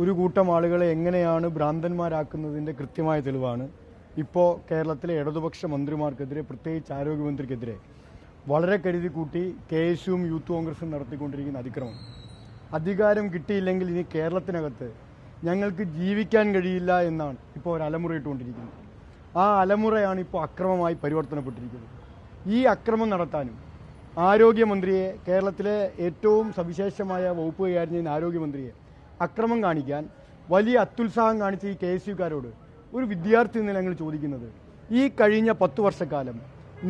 ഒരു കൂട്ടം ആളുകളെ എങ്ങനെയാണ് ഭ്രാന്തന്മാരാക്കുന്നതിൻ്റെ കൃത്യമായ തെളിവാണ് ഇപ്പോൾ കേരളത്തിലെ ഇടതുപക്ഷ മന്ത്രിമാർക്കെതിരെ, പ്രത്യേകിച്ച് ആരോഗ്യമന്ത്രിക്കെതിരെ വളരെ കരുതി കൂട്ടി KSUവും യൂത്ത് കോൺഗ്രസും നടത്തിക്കൊണ്ടിരിക്കുന്ന അതിക്രമം. അധികാരം കിട്ടിയില്ലെങ്കിൽ ഇനി കേരളത്തിനകത്ത് ഞങ്ങൾക്ക് ജീവിക്കാൻ കഴിയില്ല എന്നാണ് ഇപ്പോൾ ഒരു അലമുറയിട്ടുകൊണ്ടിരിക്കുന്നത്. ആ അലമുറയാണ് ഇപ്പോൾ അക്രമമായി പരിവർത്തനപ്പെട്ടിരിക്കുന്നത്. ഈ അക്രമം നടത്താനും ആരോഗ്യമന്ത്രിയെ, കേരളത്തിലെ ഏറ്റവും സവിശേഷമായ വകുപ്പ് കൈകാര്യം ചെയ്യുന്ന ആരോഗ്യമന്ത്രിയെ അക്രമം കാണിക്കാൻ വലിയ അത്യുത്സാഹം കാണിച്ച ഈ KSUക്കാരോട് ഒരു വിദ്യാർത്ഥി എന്ന ഞങ്ങൾ ചോദിക്കുന്നത്, ഈ കഴിഞ്ഞ 10 വർഷക്കാലം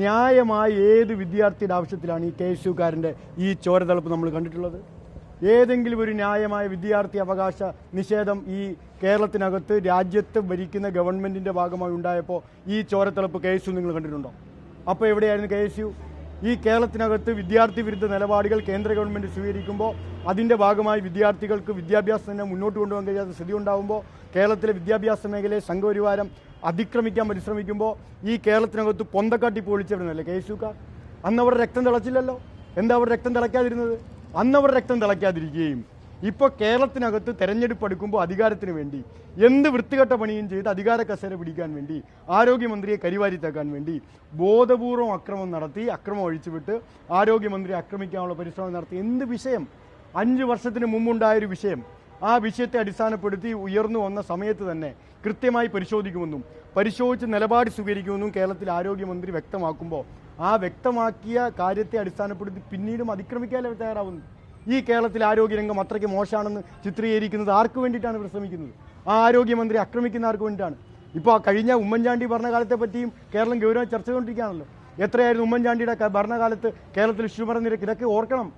ന്യായമായ ഏത് വിദ്യാർത്ഥിയുടെ ആവശ്യത്തിലാണ് ഈ KSUക്കാരൻ്റെ ഈ ചോരതളപ്പ് നമ്മൾ കണ്ടിട്ടുള്ളത്? ഏതെങ്കിലും ഒരു ന്യായമായ വിദ്യാർത്ഥി അവകാശ നിഷേധം ഈ കേരളത്തിനകത്ത് രാജ്യത്ത് ഭരിക്കുന്ന ഗവൺമെൻറ്റിൻ്റെ ഭാഗമായി ഉണ്ടായപ്പോൾ ഈ ചോരത്തിളപ്പ് KSU നിങ്ങൾ കണ്ടിട്ടുണ്ടോ? അപ്പോൾ എവിടെയായിരുന്നു KSU? ഈ കേരളത്തിനകത്ത് വിദ്യാർത്ഥി വിരുദ്ധ നിലപാടുകൾ കേന്ദ്ര ഗവൺമെൻറ് സ്വീകരിക്കുമ്പോൾ അതിൻ്റെ ഭാഗമായി വിദ്യാർത്ഥികൾക്ക് വിദ്യാഭ്യാസം തന്നെ മുന്നോട്ട് കൊണ്ടുപോകാൻ കഴിയാത്ത സ്ഥിതി ഉണ്ടാകുമ്പോൾ, കേരളത്തിലെ വിദ്യാഭ്യാസ മേഖലയെ സംഘപരിവാരം അതിക്രമിക്കാൻ പരിശ്രമിക്കുമ്പോൾ ഈ കേരളത്തിനകത്ത് പൊന്തക്കാട്ടി പൊളിച്ചവരുന്നല്ലേ KSUക്കാർ? അന്നവർ രക്തം തിളച്ചില്ലല്ലോ. എന്താ അവർ രക്തം തിളയ്ക്കാതിരുന്നത്? അന്നവർ രക്തം തിളയ്ക്കാതിരിക്കുകയും ഇപ്പോൾ കേരളത്തിനകത്ത് തെരഞ്ഞെടുപ്പ് എടുക്കുമ്പോൾ അധികാരത്തിന് വേണ്ടി എന്ത് വൃത്തികെട്ട പണിയും ചെയ്ത് അധികാര കസേര പിടിക്കാൻ വേണ്ടി, ആരോഗ്യമന്ത്രിയെ കരിവാരിത്താക്കാൻ വേണ്ടി ബോധപൂർവം അക്രമം നടത്തി, അക്രമം ഒഴിച്ചുവിട്ട് ആരോഗ്യമന്ത്രിയെ ആക്രമിക്കാനുള്ള പരിശ്രമം നടത്തി. എന്ത് വിഷയം? 5 വർഷത്തിന് മുമ്പുണ്ടായൊരു വിഷയം. ആ വിഷയത്തെ അടിസ്ഥാനപ്പെടുത്തി ഉയർന്നു വന്ന സമയത്ത് തന്നെ കൃത്യമായി പരിശോധിക്കുമെന്നും പരിശോധിച്ച് നിലപാട് സ്വീകരിക്കുമെന്നും കേരളത്തിലെ ആരോഗ്യമന്ത്രി വ്യക്തമാക്കുമ്പോൾ, ആ വ്യക്തമാക്കിയ കാര്യത്തെ അടിസ്ഥാനപ്പെടുത്തി പിന്നീടും അതിക്രമിക്കാനേ തയ്യാറാവുന്നു. ഈ കേരളത്തിലെ ആരോഗ്യരംഗം അത്രയ്ക്ക് മോശമാണെന്ന് ചിത്രീകരിക്കുന്നത് ആർക്ക് വേണ്ടിയിട്ടാണ് ഇവർ ശ്രമിക്കുന്നത്? ആ ആരോഗ്യമന്ത്രി ആക്രമിക്കുന്ന ആർക്ക് വേണ്ടിയിട്ടാണ്? ഇപ്പോൾ കഴിഞ്ഞ ഉമ്മൻചാണ്ടി ഭരണകാലത്തെ പറ്റിയും കേരളം ഗൗരവമായി ചർച്ച ചെയ്തുകൊണ്ടിരിക്കുകയാണല്ലോ. എത്രയായിരുന്നു ഉമ്മൻചാണ്ടിയുടെ ഭരണകാലത്ത് കേരളത്തിൽ ശിശുമരണ നിരക്ക്? ഇതൊക്കെ ഓർക്കണം.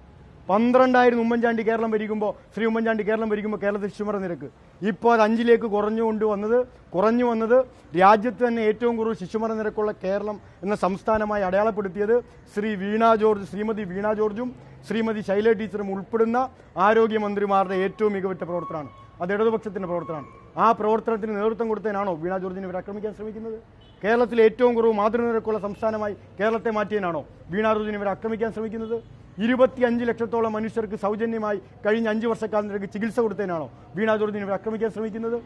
12 ഉമ്മൻചാണ്ടി കേരളം ഭരിക്കുമ്പോൾ, ശ്രീ ഉമ്മൻചാണ്ടി കേരളം ഭരിക്കുമ്പോൾ കേരളത്തിൽ ശിശുമരണ നിരക്ക് ഇപ്പോൾ അത് 5ലേക്ക് കുറഞ്ഞു വന്നത് രാജ്യത്ത് തന്നെ ഏറ്റവും കൂടുതൽ ശിശുമരണ നിരക്കുള്ള കേരളം എന്ന സംസ്ഥാനമായി അടയാളപ്പെടുത്തിയത് ശ്രീമതി വീണ ജോർജും ശ്രീമതി ശൈല ടീച്ചറും ഉൾപ്പെടുന്ന ആരോഗ്യമന്ത്രിമാരുടെ ഏറ്റവും മികവുറ്റ പ്രവർത്തനമാണ്. അത് ഇടതുപക്ഷത്തിൻ്റെ പ്രവർത്തനമാണ്. ആ പ്രവർത്തനത്തിന് നേതൃത്വം കൊടുത്തതിനാണോ വീണ ജോർജിനെ ഇവർ ആക്രമിക്കാൻ ശ്രമിക്കുന്നത്? കേരളത്തിൽ ഏറ്റവും കുറവ് മാതൃനിരക്കുള്ള സംസ്ഥാനമായി കേരളത്തെ മാറ്റിയതിനാണോ വീണ ജോർജിനെ ഇവർ ആക്രമിക്കാൻ ശ്രമിക്കുന്നത്? 25 ലക്ഷത്തോളം മനുഷ്യർക്ക് സൗജന്യമായി കഴിഞ്ഞ 5 വർഷക്കാലത്തിലേക്ക് ചികിത്സ കൊടുത്തതിനാണോ വീണ ജോർജിനെ ഇവർ ആക്രമിക്കാൻ ശ്രമിക്കുന്നത്?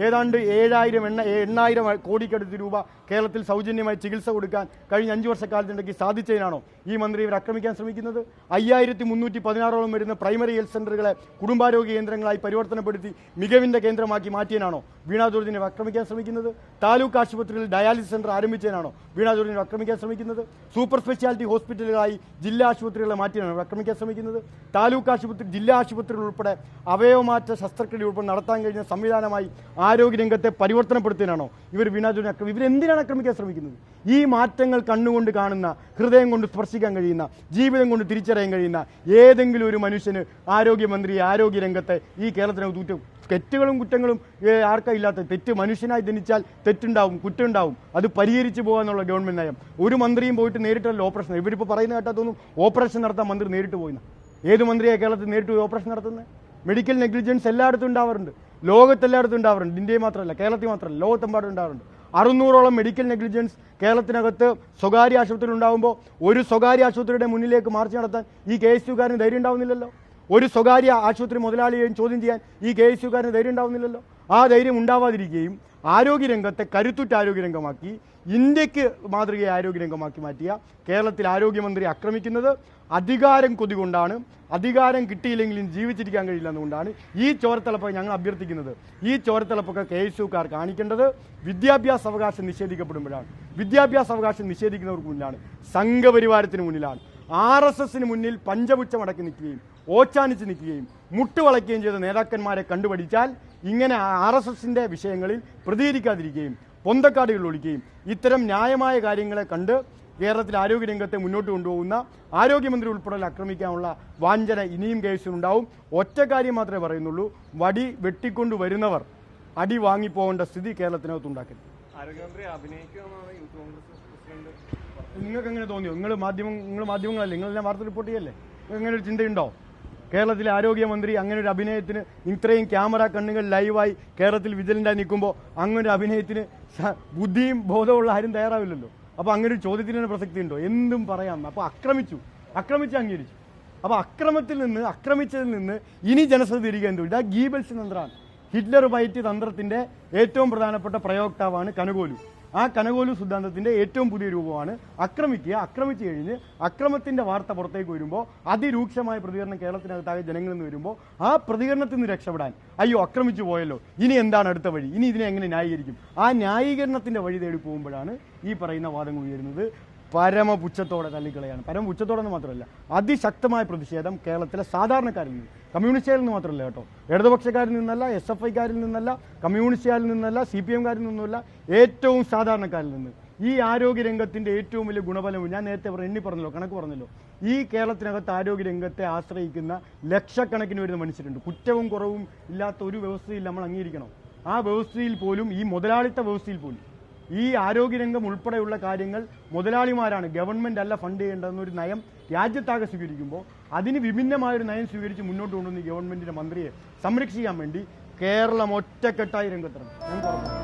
ഏതാണ്ട് 8,000 കോടിക്കടുത്ത് രൂപ കേരളത്തിൽ സൗജന്യമായി ചികിത്സ കൊടുക്കാൻ കഴിഞ്ഞ 5 വർഷക്കാലത്തിലേക്ക് സാധിച്ചതിനാണോ ഈ മന്ത്രി ഇവർ ആക്രമിക്കാൻ ശ്രമിക്കുന്നത്? 5316 വരുന്ന പ്രൈമറി ഹെൽത്ത് സെൻ്ററുകളെ കുടുംബാരോഗ്യ കേന്ദ്രങ്ങളായി പരിവർത്തനപ്പെടുത്തി മികവിൻ്റെ കേന്ദ്രമാക്കി മാറ്റിയതിനാണോ വീണ ജോർജിനെ ആക്രമിക്കാൻ ശ്രമിക്കുന്നത്? താലൂക്ക് ആശുപത്രിയിൽ ഡയാലിസിസ് സെൻ്റർ ആരംഭിച്ചതിനാണോ വീണ ജോർജിനെ ആക്രമിക്കാൻ ശ്രമിക്കുന്നത്? സൂപ്പർ സ്പെഷ്യാലിറ്റി ഹോസ്പിറ്റലുകളായി ജില്ലാ ആശുപത്രികളെ മാറ്റിയാണ് ആക്രമിക്കാൻ ശ്രമിക്കുന്നത്? താലൂക്ക് ആശുപത്രി, ജില്ലാ ആശുപത്രികൾ ഉൾപ്പെടെ അവയവമാറ്റ ശസ്ത്രക്രിയ ഉൾപ്പെടെ നടത്താൻ കഴിഞ്ഞ സംവിധാനമായി ആരോഗ്യരംഗത്തെ പരിവർത്തനപ്പെടുത്തുന്നതിനാണോ ഇവർ വീണ ജോർജിനെ ഇവരെന്തിനാണ് ആക്രമിക്കാൻ ശ്രമിക്കുന്നത്? ഈ മാറ്റങ്ങൾ കണ്ണുകൊണ്ട് കാണുന്ന, ഹൃദയം കൊണ്ട് സ്പർശിക്കാൻ കഴിയുന്ന, ജീവിതം കൊണ്ട് തിരിച്ചറിയാൻ കഴിയുന്ന ഏതെങ്കിലും ഒരു മനുഷ്യന് ആരോഗ്യരംഗത്തെ ഈ കേരളത്തിനകത്ത് തെറ്റുകളും കുറ്റങ്ങളും ആർക്കാ ഇല്ലാത്ത? തെറ്റ് മനുഷ്യനായി ജനിച്ചാൽ തെറ്റുണ്ടാവും, കുറ്റമുണ്ടാവും. അത് പരിഹരിച്ചു പോകാന്നുള്ള ഗവൺമെൻറ് നയം. ഒരു മന്ത്രിയും പോയിട്ട് നേരിട്ടല്ല ഓപ്പറേഷൻ. ഇവരിപ്പോൾ പറയുന്ന കേട്ടാത്തൊന്നും ഓപ്പറേഷൻ നടത്താൻ മന്ത്രി നേരിട്ട് പോയിന്ന. ഏത് മന്ത്രിയാണ് കേരളത്തിൽ നേരിട്ട് പോയി ഓപ്പറേഷൻ നടത്തുന്നത്? മെഡിക്കൽ നെഗ്ലിജൻസ് എല്ലായിടത്തും ഉണ്ടാവാറുണ്ട്. ലോകത്തെല്ലായിടത്തും ഉണ്ടാവാറുണ്ട്. ഇന്ത്യയിൽ മാത്രമല്ല, കേരളത്തിൽ മാത്രമല്ല, ലോകത്തെമ്പാടും ഉണ്ടാവാറുണ്ട്. 600ഓളം മെഡിക്കൽ നെഗ്ലിജൻസ് കേരളത്തിനകത്ത് സ്വകാര്യ ആശുപത്രി ഉണ്ടാകുമ്പോൾ ഒരു സ്വകാര്യ ആശുപത്രിയുടെ മുന്നിലേക്ക് മാർച്ച് നടത്താൻ ഈ KSUക്കാരന് ധൈര്യം ഉണ്ടാവുന്നില്ലല്ലോ. ഒരു സ്വകാര്യ ആശുപത്രി മുതലാളിയെയും ചോദ്യം ചെയ്യാൻ ഈ KSUക്കാരന് ധൈര്യം ഉണ്ടാവുന്നില്ലല്ലോ. ആ ധൈര്യം ഉണ്ടാവാതിരിക്കുകയും ആരോഗ്യരംഗത്തെ കരുത്തുറ്റ ആരോഗ്യരംഗമാക്കി, ഇന്ത്യക്ക് മാതൃകയെ ആരോഗ്യരംഗമാക്കി മാറ്റിയ കേരളത്തിൽ ആരോഗ്യമന്ത്രി ആക്രമിക്കുന്നത് അധികാരം കൊതി കൊണ്ടാണ്. അധികാരം കിട്ടിയില്ലെങ്കിലും ജീവിച്ചിരിക്കാൻ കഴിയില്ല എന്നുകൊണ്ടാണ് ഈ ചോരത്തിളപ്പൊക്കെ ഞങ്ങൾ അഭ്യർത്ഥിക്കുന്നത്. ഈ ചോരത്തിളപ്പൊക്കെ KSUക്കാർ കാണിക്കേണ്ടത് വിദ്യാഭ്യാസ അവകാശം നിഷേധിക്കപ്പെടുമ്പോഴാണ്. വിദ്യാഭ്യാസ അവകാശം നിഷേധിക്കുന്നവർക്ക് മുന്നിലാണ്, സംഘപരിവാരത്തിന് മുന്നിലാണ്, RSSന് മുന്നിൽ പഞ്ചപുച്ഛമടക്കി നിൽക്കുകയും ഓച്ചാനിച്ച് നിൽക്കുകയും മുട്ടുവളയ്ക്കുകയും ചെയ്ത നേതാക്കന്മാരെ കണ്ടുപഠിച്ചാൽ ഇങ്ങനെ RSSൻ്റെ വിഷയങ്ങളിൽ പ്രതികരിക്കാതിരിക്കുകയും പൊന്തക്കാടുകൾ ഒളിക്കുകയും ഇത്തരം ന്യായമായ കാര്യങ്ങളെ കണ്ട് കേരളത്തിൽ ആരോഗ്യരംഗത്തെ മുന്നോട്ട് കൊണ്ടുപോകുന്ന ആരോഗ്യമന്ത്രി ഉൾപ്പെടെ ആക്രമിക്കാനുള്ള വാഞ്ചന ഇനിയും കേസിലുണ്ടാവും. ഒറ്റ കാര്യം മാത്രമേ പറയുന്നുള്ളൂ, വടി വെട്ടിക്കൊണ്ടു വരുന്നവർ അടി വാങ്ങിപ്പോകേണ്ട സ്ഥിതി കേരളത്തിനകത്തുണ്ടാക്കരുത്. ആരോഗ്യമന്ത്രി അഭിനയിക്കുമെന്നാണ് യൂത്ത് കോൺഗ്രസ് പ്രസിഡന്റ്. നിങ്ങൾക്ക് എങ്ങനെ തോന്നിയോ? നിങ്ങൾ മാധ്യമങ്ങളല്ലേ, നിങ്ങളെല്ലാം വാർത്ത റിപ്പോർട്ട് ചെയ്യല്ലേ? അങ്ങനെ ഒരു ചിന്തയുണ്ടോ? കേരളത്തിലെ ആരോഗ്യമന്ത്രി അങ്ങനെ ഒരു അഭിനയത്തിന്, ഇത്രയും ക്യാമറ കണ്ണുകൾ ലൈവായി കേരളത്തിൽ വിജിലൻ്റായി നിൽക്കുമ്പോൾ അങ്ങനെ ഒരു അഭിനയത്തിന് ബുദ്ധിയും ബോധമുള്ള ആരും തയ്യാറാവില്ലല്ലോ. അപ്പോൾ അങ്ങനെ ഒരു ചോദ്യത്തിന് പ്രസക്തി ഉണ്ടോ? എന്തും പറയാം. അപ്പോൾ ആക്രമിച്ച് അംഗീകരിച്ചു. അപ്പോൾ ആക്രമിച്ചതിൽ നിന്ന് ഇനി ജനശ്രദ്ധ തിരികെ എന്തുകൊണ്ട്? ആ ഗീബൽസ് തന്ത്രമാണ്. ഹിറ്റ്ലർ ബൈറ്റ് തന്ത്രത്തിന്റെ ഏറ്റവും പ്രധാനപ്പെട്ട പ്രയോക്താവാണ് കനകോലു. ആ കനകോലു സിദ്ധാന്തത്തിന്റെ ഏറ്റവും പുതിയ രൂപമാണ് ആക്രമിക്കുക. ആക്രമിച്ചു കഴിഞ്ഞ് അക്രമത്തിന്റെ വാർത്ത പുറത്തേക്ക് വരുമ്പോൾ അതിരൂക്ഷമായ പ്രതികരണം കേരളത്തിനകത്താകെ ജനങ്ങളിൽ നിന്ന് വരുമ്പോൾ ആ പ്രതികരണത്തിൽ നിന്ന് രക്ഷപ്പെടാൻ അയ്യോ ആക്രമിച്ചു പോയല്ലോ, ഇനി എന്താണ് അടുത്ത വഴി, ഇനി ഇതിനെ എങ്ങനെ ന്യായീകരിക്കും, ആ ന്യായീകരണത്തിന്റെ വഴി തേടി പോകുമ്പോഴാണ് ഈ പറയുന്ന വാദങ്ങൾ ഉയരുന്നത്. പരമപുച്ഛത്തോടെ തള്ളിക്കളയാണ്. പരമപുച്ഛത്തോടെ എന്ന് മാത്രമല്ല, അതിശക്തമായ പ്രതിഷേധം കേരളത്തിലെ സാധാരണക്കാരിൽ നിന്ന്, കമ്മ്യൂണിസ്റ്റുകാരിൽ നിന്ന് മാത്രമല്ല കേട്ടോ, ഇടതുപക്ഷക്കാരിൽ നിന്നല്ല, SFIക്കാരിൽ നിന്നല്ല, കമ്മ്യൂണിസ്റ്റുകാരിൽ നിന്നല്ല, CPMകാരിൽ നിന്നുമല്ല, ഏറ്റവും സാധാരണക്കാരിൽ നിന്ന്. ഈ ആരോഗ്യരംഗത്തിന്റെ ഏറ്റവും വലിയ ഗുണഫലം ഞാൻ നേരത്തെ എണ്ണി പറഞ്ഞല്ലോ, കണക്ക് പറഞ്ഞല്ലോ, ഈ കേരളത്തിനകത്ത് ആരോഗ്യരംഗത്തെ ആശ്രയിക്കുന്ന ലക്ഷക്കണക്കിന് വരുന്ന മനുഷ്യരുണ്ട്. കുറ്റവും കുറവും ഇല്ലാത്ത ഒരു വ്യവസ്ഥയിൽ നമ്മൾ അംഗീകരിക്കണം. ആ വ്യവസ്ഥയിൽ പോലും, ഈ മുതലാളിത്ത വ്യവസ്ഥയിൽ പോലും ഈ ആരോഗ്യരംഗം ഉൾപ്പെടെയുള്ള കാര്യങ്ങൾ മുതലാളിമാരാണ്, ഗവൺമെന്റ് അല്ല ഫണ്ട് ചെയ്യേണ്ടതെന്നൊരു നയം രാജ്യത്താകെ സ്വീകരിക്കുമ്പോൾ അതിന് വിഭിന്നമായൊരു നയം സ്വീകരിച്ച് മുന്നോട്ട് കൊണ്ടുവന്ന ഗവൺമെന്റിന്റെ മന്ത്രിയെ സംരക്ഷിക്കാൻ വേണ്ടി കേരളം ഒറ്റക്കെട്ടായി രംഗത്തിറങ്ങും. ഞാൻ പറഞ്ഞു.